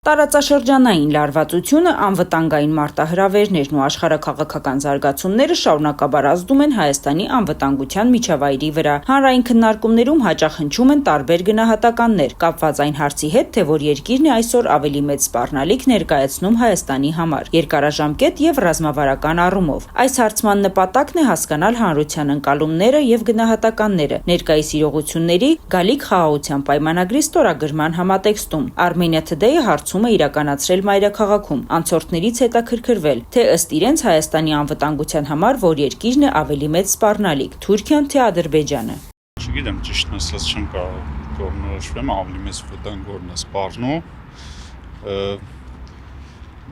Տարածաշրջանային լարվածությունը, անվտանգային մարտահրավերներն ու աշխարհաքաղաքական զարգացումները շարունակաբար ազդում են Հայաստանի անվտանգության միջավայրի վրա։ Հանրային քննարկումներում հաճախ հնչում են տարբեր գնահատականներ, կապված այն հարցի հետ, թե որ երկիրն է այսօր ավելի մեծ սպառնալիք ներկայացնում Հայաստանի համար, երկարաժամկետ եւ ռազմավարական առումով։ Այս հարցման նպատակն է հասկանալ հանրության ընկալումները եւ գնահատականները ներկայիս իրողությունների գալիք խաղաղության պայմանագրի ստորագրման համատեքստում։ Armenia Today-ը հարցում է իրականացրել մայրաքաղաքում, անցորդներից հետաքրքրվել, թե ըստ իրենց Հայաստանի անվտանգության համար որ երկիրն է ավելի մեծ սպառնալիք՝ Թուրքիան թե Ադրբեջանը։ Չգիտեմ, ճիշտն ասած չեմ կարող կողմնորոշվեմ, ավելի մեծ վտանգ որն է սպառնում։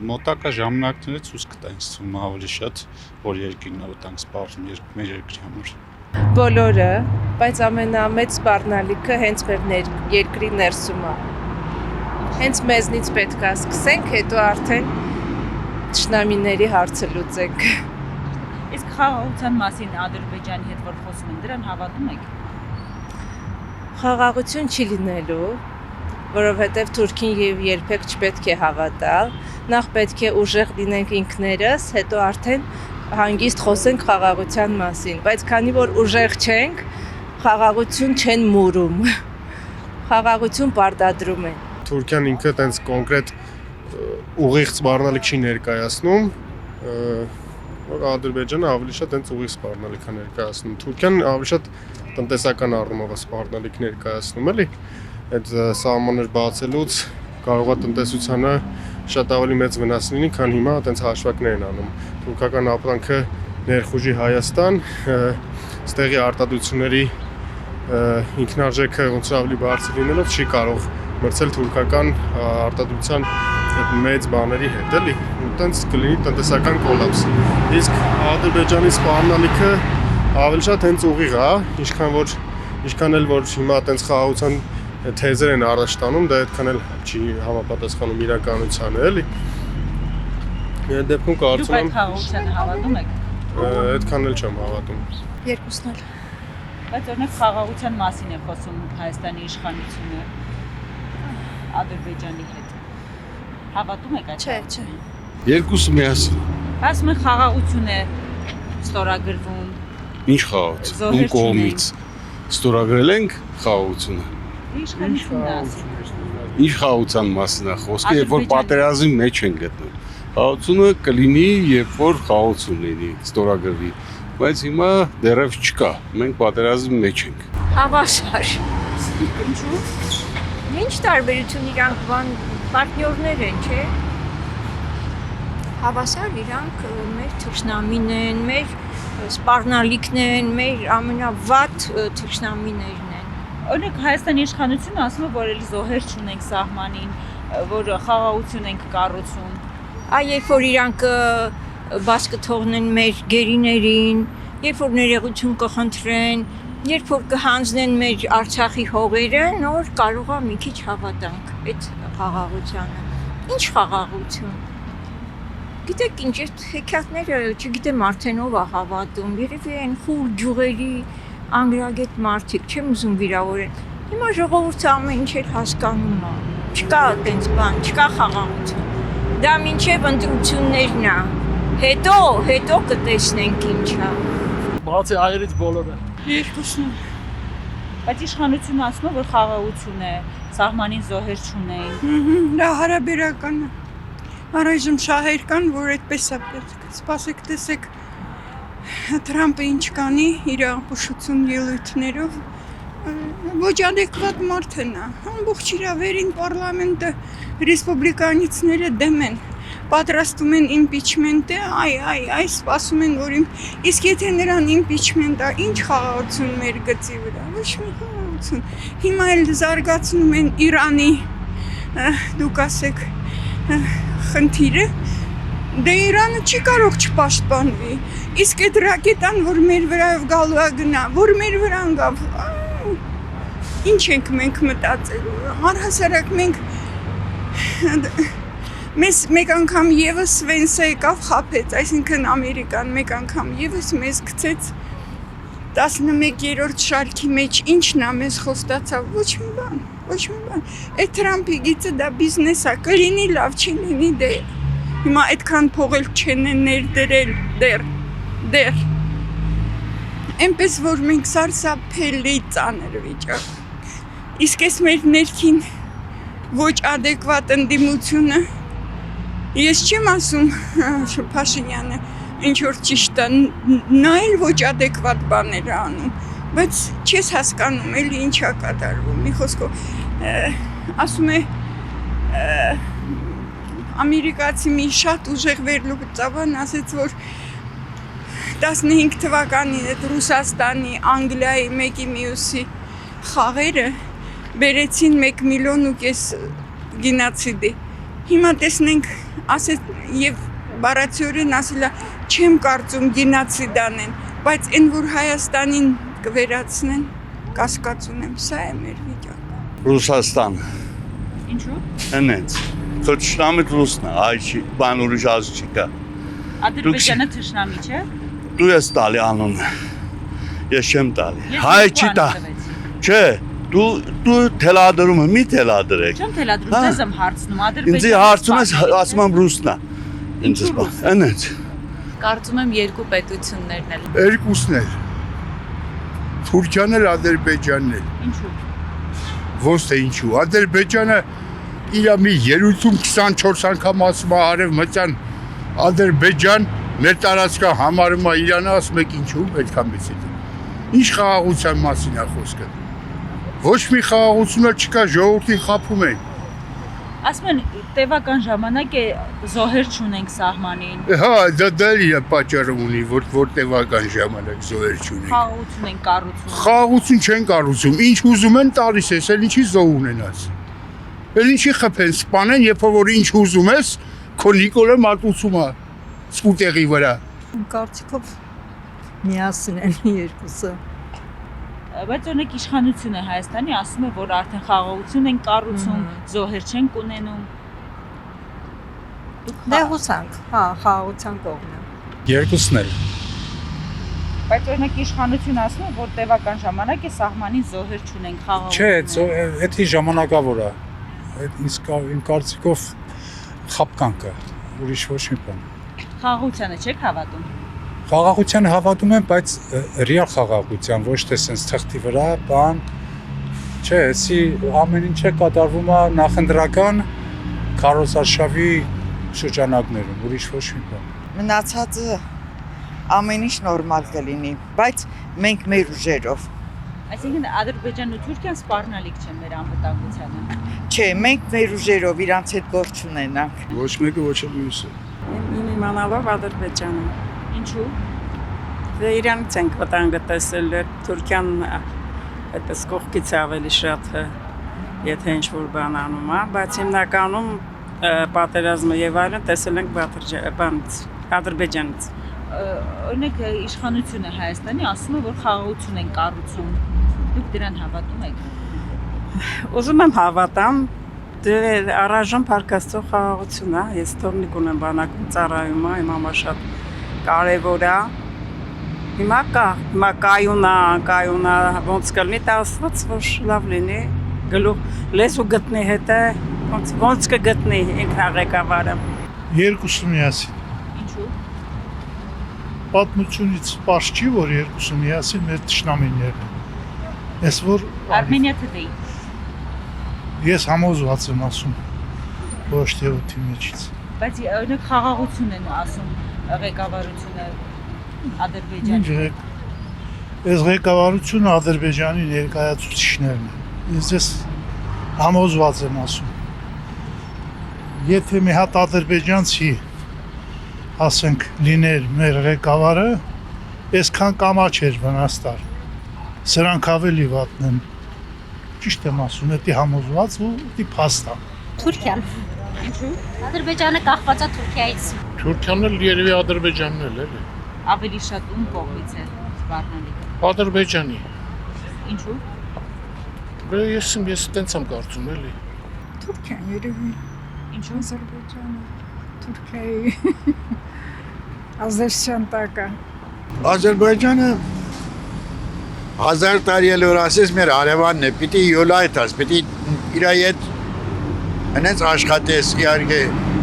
Մոտակա ժամանակներից ցույց կտա ինձ թվում է ավելի շատ, որ երկիրն է վտանգ սպառնում մեր երկրի համար։ Բոլորը, բայց ամենամեծ սպառնալիքը հենց մեր երկրի ներսում է։ Հենց մեզնից պետք է սկսենք, հետո արդեն թշնամիների հարցը լուծենք։ Իսկ խաղաղության մասին Ադրբեջանի հետ որ խոսում են, դրան հավատում եք։ Խաղաղություն չի լինելու, որովհետև Թուրքին երբեք չպետք է հավատալ։ Նախ պետք է ուժեղ լինենք ինքներս, հետո արդեն հանգիստ խոսենք խաղաղության մասին, բայց քանի որ ուժեղ չենք, խաղաղություն չեն մուրում։ Խաղաղություն պարտադրում են։ Թուրքիան ինքը տենց կոնկրետ ուղիղ սպառնալիք չի ներկայացնում, որ Ադրբեջանը ավելի շատ տենց ուղիղ սպառնալիք է ներկայացնում։ Թուրքիան ավելի շատ տնտեսական առումով է սպառնալիք ներկայացնում, էլի։ Այդ սահմաններ բացելուց կարող է տնտեսությանը շատ ավելի մեծ վնաս լինի, քան հիմա տենց հաշվարկներ են անում։ Թուրքական ապրանքը ներխուժի Հայաստան, ստեղի արտադրությունների ինքնարժեքը ոնց ավելի բարձր լինելով չի կարող մրցել թուրքական արտադրության մեծ բաների հետ, էլի, տենց կլինի տնտեսական կոլապս։ Իսկ Ադրբեջանի սպառնալիքը ավելի շատ հենց ուղիղ է, ինչքան էլ որ հիմա տենց խաղաղության թեզեր են առաջ տանում, դա այդքան էլ չի համապատասխանում իրականությանը, էլի։ Այդ դեպքում կարծում եմ, դուք այդ խաղաղությանը հավատում եք։ Այդքան էլ չեմ հավատում։ Երկուսն էլ։ Բայց օրինակ խաղաղության մասին է խոսում Հայաստանի իշխանությունը Ադրբեջանի հետ։ Հավատում եք այդ։ Չէ։ Երկուսը միասին։ Ասում են խաղաղություն է ստորագրվում։ Ինչ խաղաղություն։ Ում կողմից ստորագրել ենք խաղաղությունը։ Իշխանությունն է ասում։ Ինչ խաղաղության մասին է խոսքը, երբ որ պատերազմի մեջ են գտնում։ Խաղաղությունը կլինի, երբ որ խաղաղություն լինի, ստորագրվի, բայց հիմա դեռև չկա։ Մենք պատերազմի մեջ ենք։ Հավասար։ Ինչու՞։ Ինչ տարբերություն իրանք պարտներներ են, չէ՞։ Հավասար իրանք մեր թշնամին են, մեր սպառնալիքն են, մեր ամենավատ թշնամիներն են։ Օրինակ Հայաստանի իշխանությունը ասում է, որ էլի զոհեր չունենք սահմանին, որ խաղաղություն ենք կառուցում։ Երբ որ իրանք բաց կթողնեն մեր գերիներին, երբ որ ներողություն կխնդրեն, երբ որ կհանձնեն մեր Արցախի հողերը, նոր կարող է մի քիչ հավատանք այդ խաղաղությանը։ Ինչ խաղաղություն։ Գիտեք ինչ, այդ հեքիաթները, չգիտեմ արդեն ով է հավատում, երևի են խուլ ջուղերի անգրագետ մարդիկ, չեմ ուզում վիրավորել։ Հիմա ժողովուրդը ամեն ինչ էլ հասկանում է։ Չկա այդպես բան, չկա խաղաղություն։ Դա մինչև ընտրություններն է։ Հետո կտեսնենք ինչ է։ Բացի այրից բոլորը։ Երկուսն։ Բայց իշխանությունը ասում է, որ խաղաղություն է, սահմանին զոհեր չունենք։ Դա հարաբերական է։ Առայժմ շահեր կան, որ այդպես է պետք։ Սպասեք, տեսեք Թրամփը ինչ կանի իր ապուշություն ելույթներով, ոչ adekvat մարդ է նա, ամբողջ իր վերին պարլամենտը ռեսպուբլիկանիցները դեմ են, պատրաստում են իմպիչմենտը, սպասում են, որ իսկ եթե նրան իմպիչմենտը, ինչ խաղաղություն մեր գծի վրա, ոչ մի խաղաղություն, հիմա էլ զարգացնում են Իրանի, դուք ասեք, խնդիրը, դե Իրանը չի կարող չպաշտպանվի, իսկ այդ ռակետան, որ մեր վրայով գալու է գնա, որ մեր վրան գավ, ինչ ենք մենք մտածել, առհասարակ մենք, մեզ մեկ անգամ եվս Վենսը եկավ խապեց, այսինքն Ամերիկան մեկ անգամ եվս մեզ գցեց 11-րդ շարքի մեջ ինչն է մեզ խոստացավ, ոչ մի բան, Ոչ մի բան։ Այդ Թրամփի գիծը դա բիզնես է, կլինի լավ, չի լինի դե։ Հիմա այդքան փող էլ չեն ներդրել դեռ։ Այնպես որ մենք սարսափելի ծանր վիճակ։ Իսկ այս մեր ներքին ոչ ադեկվատ ընդդիմությունը ես չեմ ասում Փաշինյանը ինչ որ ճիշտ է, նա էլ ոչ ադեկվատ բաներ է անում, բայց չես հասկանում էլի ինչա կատարվում։ Մի խոսքով ասում է ամերիկացի մի շատ ուժեղ վերլուծաբան ասեց, որ 15 թվականին այդ Ռուսաստանի, Անգլիայի մեկի մյուսի խաղերը բերեցին 1,5 միլիոն գինացիդի։ Հիմա տեսնենք, ասեց եւ բառացիորեն ասել է, չեմ կարծում գինացիդ անեն, բայց այն որ Հայաստանին կվերացնեն, կասկած ունեմ, սա է մեր վիճակը։ Ռուսաստան։ Ինչու՞։ Հենց։ Թշնամի ռուսն է, այ չի, բան ուրիշ ազգ չկա։ Ադրբեջանը թշնամի չէ։ Դու ես տալի անունը։ Ես չեմ տալի։ Հայ չի տա։ Չէ, դու թելադրում ես, մի թելադրեք։ Չեմ թելադրում, ձեզ եմ հարցնում, Ադրբեջանը։ Ինձ հարցում ես, ասում եմ ռուսն է։ Ինձ բան, հենց։ Կարծում եմ երկու պետություններն էլ։ Երկուսն էլ։ Թուրքիան էլ, Ադրբեջանն էլ։ Ինչու։ Ոնց թե ինչու։ Ադրբեջանը իր մի ելույթում 24 անգամ ասում է արևմտյան Ադրբեջան մեր տարածքը համարում է Իրանը, ասում եք ինչու, այդքան մեծ է։ Ինչ խաղաղության մասին է խոսքը։ Ոչ մի խաղաղություն չկա, ժողովրդին խաբում են։ Ասում են տևական ժամանակ է զոհեր չունենք սահմանին։ Հա, դա իր պատճառը ունի, որ տևական ժամանակ զոհեր չունենք։ Խաղաղություն են կառուցում։ Խաղաղություն չեն կառուցում, ինչ ուզում են տալիս ես, էլ ինչի զոհ ունենաս։ Էլ ինչի խփեն, սպանեն, երբ որ ինչ ուզում ես, քո Նիկոլը մատուցում է սկուտերի վրա։ Կարծիքով միասին են երկուսը։ Բայց օրինակ իշխանությունը Հայաստանի ասում է, որ արդեն խաղաղություն են կառուցում, զոհեր չեն կունենում։ Դե հուսանք, հա, խաղաղության կողմն է։ Երկուսն էլ։ Բայց օրինակ իշխանությունը ասում է, որ տևական ժամանակ է սահմանին զոհեր չունենք խաղաղություն։ Չէ, դա ժամանակավոր է։ Այդ իսկ իմ կարծիքով խապկանք է, ուրիշ ոչ մի բան։ Խաղաղությանը չեք հավատում։ Խաղաղությանը հավատում եմ, բայց ռեալ խաղաղության, ոչ թե sense թղթի վրա, բան։ Չէ, էսի ամեն ինչ է կատարվում է նախընտրական քարոզարշավի շրջանակներում, ուրիշ ոչ մի բան։ Մնացածը ամեն ինչ նորմալ կլինի, բայց մենք մեր ուժերով։ Այսինքն Ադրբեջանն ու Թուրքիան սպառնալիք չեն մեր անվտանգությանը։ Չէ, մենք մեր ուժերով իրանց հետ գործ չունենանք։ Ոչ մեկը ոչ էլ մյուսը։ Իմանալով Ադրբեջանը։ Ինչու։ Դե իրանից ենք վտանգը տեսել, Թուրքիան այդպես կողքից ավելի շատ է, եթե ինչ-որ բան անում է, բայց հիմնականում պատերազմը եւ այլն տեսել ենք Ադրբեջանից։ Օրինակ իշխանությունը Հայաստանի ասում է, որ խաղաղություն են կառուցում։ Դուք դրան հավատում եք։ Ուզում եմ հավատամ, դե առայժմ փառքաստող խաղաղություն է, ես թողնիկ ունեմ բանակում ծառայում եմ, իմ համար շատ կարևոր է։ Հիմա կայունա, ոնց կլինի, դա ասված, որ լավ լինի, գլուխ լեսու գտնի հետը, ոնց կգտնի ինքնաղեկավարը։ Երկուսը միասին։ Ինչու։ Պատմությունից պարզ չի, որ երկուսը միասին մեր թշնամիներն են։ Ես որ Արմենիա Today։ Ես համոզված եմ ասում, ոչ թե օդի մեջից։ Բայց օրինակ խաղաղություն են ասում ղեկավարությունը Ադրբեջանի։ Այս ղեկավարությունը Ադրբեջանի ներկայացուցիչներն են։ Ես համոզված եմ ասում։ Եթե մի հատ ադրբեջանցի ասենք լիներ մեր ղեկավարը, այսքան կամաչ էր վնաստար։ Սրանք ավելի վատն են։ Ճիշտ եմ ասում, դա համոզված ու դա փաստ է։ Թուրքիան։ Ինչու։ Ադրբեջանը կախված է Թուրքիայից։ Թուրքիան էլ երևի Ադրբեջանն էլ էլի։ Ավելի շատ ում կողմից է սպառնալիքը։ Ադրբեջանի։ Ինչու։ Ես տենց եմ կարծում էլի։ Թուրքիան երևի։ Ինչու։ Ադրբեջանը, Թուրքիայի ազերշան տակա։ Ադրբեջանը 1000 տարի էլ որ ասես մեր հարևանն է, պիտի յոլայթաս, պիտի իր հետ հենց աշխատես, իհարկե,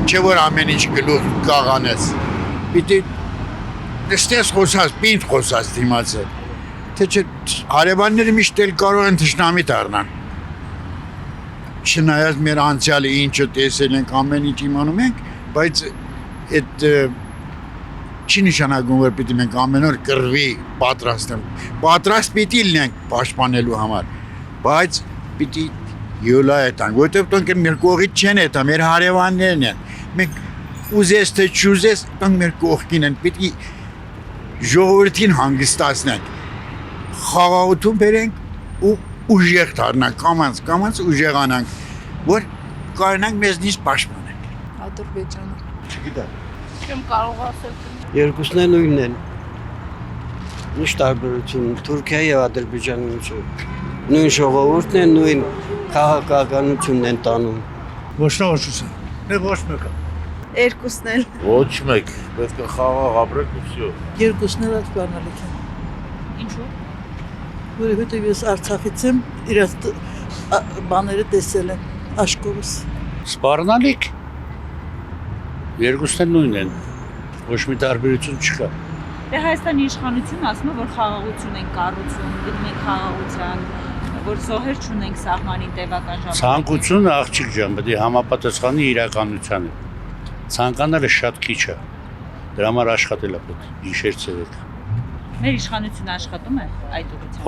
չէ որ ամեն ինչ գլուխ կաղանես։ Պիտի դստես խոսած, պինդ խոսած դիմացել։ Թե չէ հարևանները միշտ էլ կարող են թշնամի դառնան։ Չնայած մեր անցյալը ինչը տեսել ենք, ամեն ինչ իմանում ենք, բայց այդ չի նշանակում, որ պիտի մենք ամեն օր կռվի պատրաստ պիտի լինենք պաշտպանելու համար, բայց պիտի յուլա հետանք, որտեղ տոնք մեր կողից չեն հետա, մեր հարևաններն են, մենք ուզես թե չուզես, տոնք մեր կողքին են, պիտի ժողովրդին հանգստացնենք, խաղաղություն բերենք ու ուժեղ դառնանք, կամաց ուժեղանանք, որ կարողանանք մեզնից պաշտպանել։ Ադրբեջանը։ Չգիտեմ։ Չեմ կարող ասել։ Երկուսն էլ նույնն են։ Ինչ տարբերություն Թուրքիայի եւ Ադրբեջանի միջեւ։ Նույն ժողովուրդն են, նույն քաղաքականությունն են տանում։ Ոչ ոչուսը։ Դե ոչ մեկը։ Երկուսն էլ։ Ոչ մեկ, պետք է խաղաղ ապրեք ու всё։ Երկուսն էլ ակտուալնալիք են։ Ինչու՞։ Որովհետև ես Արցախից եմ, իրաց բաները տեսել եմ աշկովս։ Սպառնալիք։ Երկուսն էլ նույնն են։ Ոչ մի տարբերություն չկա։ Դե Հայաստանի իշխանությունը ասում է, որ խաղաղություն են կառուցում, գնում են խաղաղության, որ զոհեր չունենք սահմանի տևական ժամանակ։ Ցանկությունը աղջիկ ջան, պետք է համապատասխանի իրականությանը։ Ցանկանալը շատ քիչ է։ Դրա համար աշխատելա պետք, գիշեր ցերեկ։ Մեր իշխանությունը աշխատում է այդ ուղղությամբ։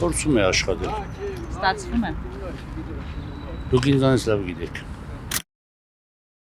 Փորձում է աշխատել։ Ստացվում է։ Դուք ինձանից լավ գիտեք։